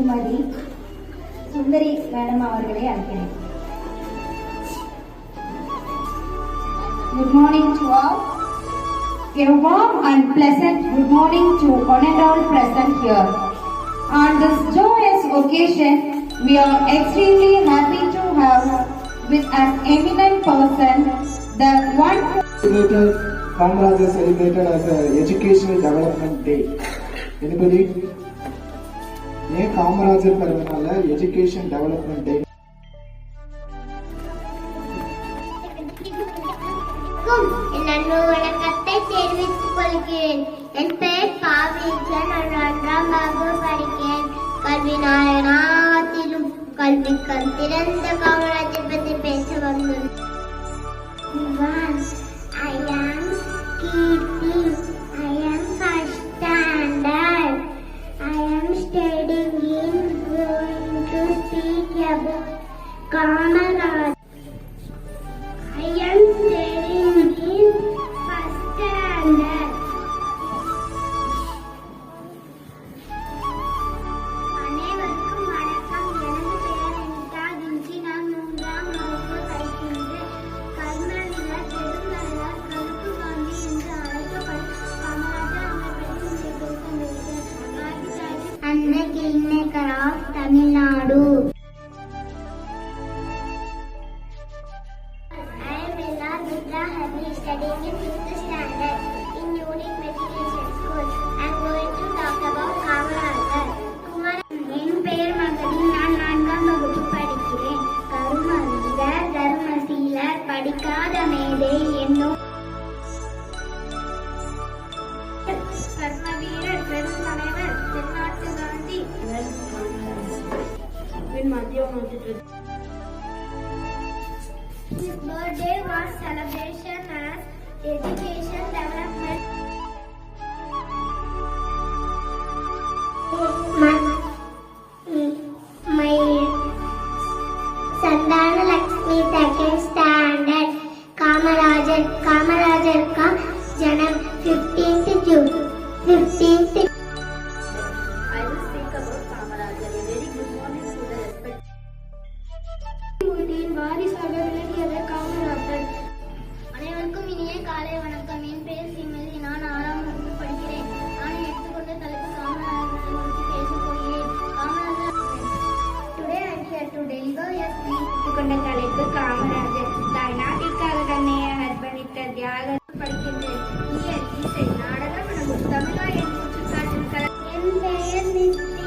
ஸ்ரீமதி சுந்தரி madam அவர்களை அழைக்கிறேன். Good morning to all. A warm and pleasant good morning to one and all present here. On this joyous occasion, we are extremely happy to have with an eminent person, the one Kamarajar celebrated as an educational development day. Anybody? ஏன் Kamarajar பிறந்தனால education development டே? என் வணக்கத்தை தெரிவித்துக் கொள்கிறேன். என் பெயர் பாவிஜன். நான் 1ஆம் வகுப்பு படிக்கிறேன். கல்வி நாயகத்திலும் கல்விக்கண் திறந்த காமராஜர் பற்றி பேச வந்துள்ளேன். I am Kirti. I am first standard. I am studying in going to speak about Kamaraj. I am studying in first standard. அனைவருக்கும் வணக்கம். எனது பெயர் அனிதா தின்சி. நான் 3ஆம் வகுப்பு படிக்கின்றேன். கர்மவீரர், பெருந்தலைவர், கருப்பு காந்தி என்று அழைக்கப்படும் காமராஜர் அவர்களை பேச வருகிறேன். அன்னை கிளிநேக்கர் of Tamil Nadu. I am Ella Mitra Harni, studying in 5th standard in Unique Matriculation School. I am going to talk about Kamarajar. என் பெயர் மகதி. நான் 4ஆம் வகுப்பு படிக்கிறேன். கர்மவீரர், தர்மசீலர், படிக்காத மேதை என்னும் கர்மவீரர், பெருந்தலைவர், தென்னாட்டு Gandhi. His birthday was celebration as education development. My Sandana Lakshmi 2nd standard. Kamarajar का जन्म 15th June. I will speak about Kamarajar. A very good morning to the respect. வாரிசாக விளங்கியவர் காமராஜர். அனைவருக்கும் இனிய காலை வணக்கம். என் பெயர் ஸ்ரீமதி. நான் 6ஆம் வகுப்பு படிக்கிறேன். நான் எடுத்துக்கொண்ட தலைப்பு காமராஜரை குறித்து பேசப் போகிறேன். Kamarajar. Today I am here to deliver a speech. எடுத்துக்கொண்ட தலைப்பு காமராஜர். தாய்நாட்டிற்காக தன்னை அர்ப்பணித்த தியாக படிக்கின்றேன். இயல், இசை, நாடகம் எனும் தமிழ்நாட்டின் நூற்றுக்காட்டின் கலை. என் பெயர் நித்தி.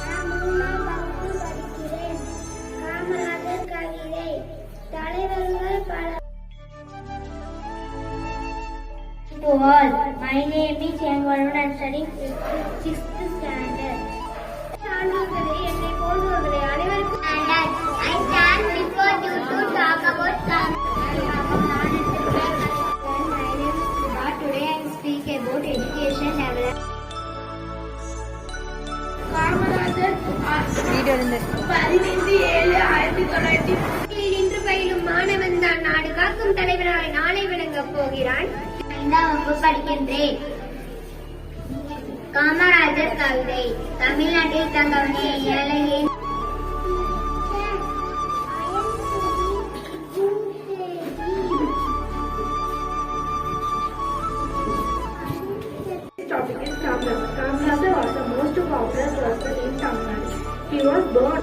நான் 3ஆம் வகுப்பு படிக்கிறேன். காமராஜர் கவிதை. தலைவர்கள் பல. To all, my name is Yangavan and studying 6th standard. சான்றோர்களே, என்னை போன்றவர்களே அனைவருக்கும் I stand before you to talk about Kamarajar. My name is Subha. Today I speak about education development. Kamarajar 15/7/1900 இன்று பயிலும் மாணவன் தான் நாடு காக்கும் தலைவராய் நாளை விளங்கப் போகிறான். 5ஆம் வகுப்பு படிக்கின்றேன். காமராஜர் கவிதை. தமிழ்நாட்டில் தங்கவனே ஏழையே. Topic is Kamarajar. Kamarajar was the most popular person in Tamil Nadu. He was born.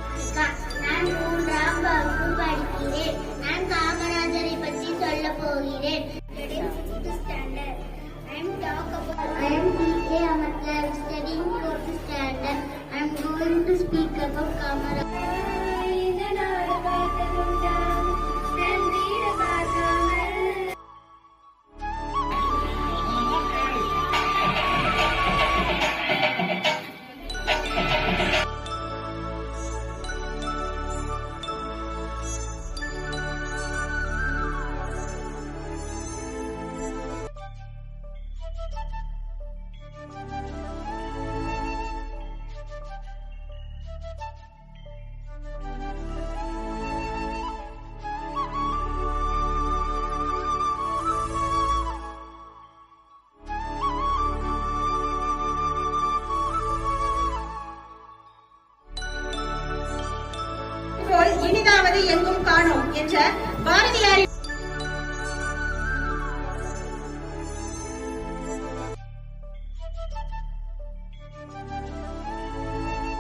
நான் 3ஆம் வகுப்பு படிக்கிறேன். நான் காமராஜரை பற்றி சொல்ல போகிறேன். I am P.K. Amatlar, studying 4th standard. I am going to speak about Kamarajar. போல் இனிதாவது எங்கும் காணோம் என்ற